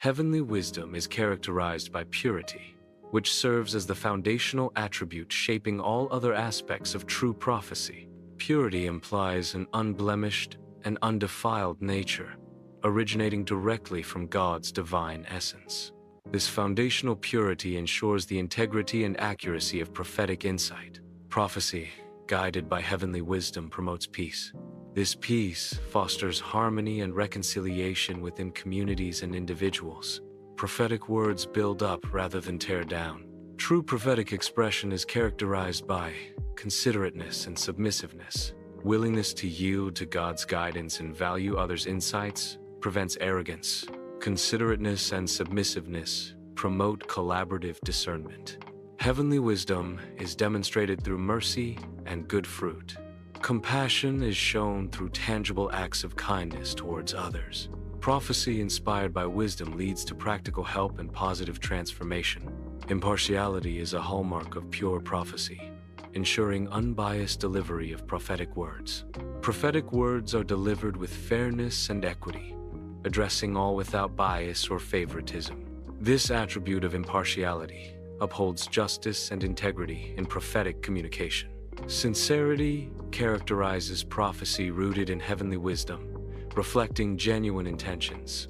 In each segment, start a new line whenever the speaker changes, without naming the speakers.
Heavenly wisdom is characterized by purity, which serves as the foundational attribute shaping all other aspects of true prophecy. Purity implies an unblemished and undefiled nature, originating directly from God's divine essence. This foundational purity ensures the integrity and accuracy of prophetic insight. Prophecy, guided by heavenly wisdom, promotes peace. This peace fosters harmony and reconciliation within communities and individuals. Prophetic words build up rather than tear down. True prophetic expression is characterized by considerateness and submissiveness. Willingness to yield to God's guidance and value others' insights prevents arrogance. Considerateness and submissiveness promote collaborative discernment. Heavenly wisdom is demonstrated through mercy and good fruit. Compassion is shown through tangible acts of kindness towards others. Prophecy inspired by wisdom leads to practical help and positive transformation. Impartiality is a hallmark of pure prophecy, ensuring unbiased delivery of prophetic words. Prophetic words are delivered with fairness and equity, addressing all without bias or favoritism. This attribute of impartiality upholds justice and integrity in prophetic communication. Sincerity characterizes prophecy rooted in heavenly wisdom, reflecting genuine intentions.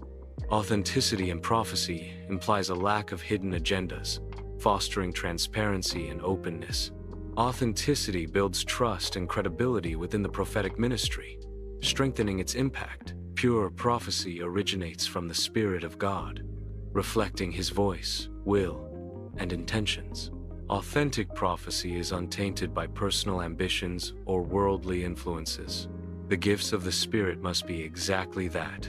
Authenticity in prophecy implies a lack of hidden agendas, fostering transparency and openness. Authenticity builds trust and credibility within the prophetic ministry, strengthening its impact. Pure prophecy originates from the Spirit of God, reflecting His voice, will, and intentions. Authentic prophecy is untainted by personal ambitions or worldly influences. The gifts of the Spirit must be exactly that,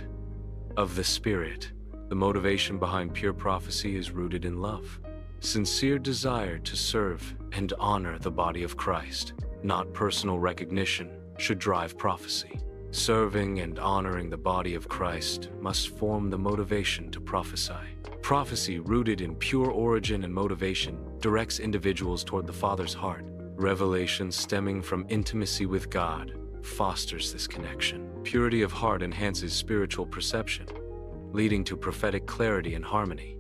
of the Spirit. The motivation behind pure prophecy is rooted in love. Sincere desire to serve and honor the body of Christ, not personal recognition, should drive prophecy. Serving and honoring the body of Christ must form the motivation to prophesy. Prophecy rooted in pure origin and motivation directs individuals toward the Father's heart. Revelation stemming from intimacy with God fosters this connection. Purity of heart enhances spiritual perception, leading to prophetic clarity and harmony.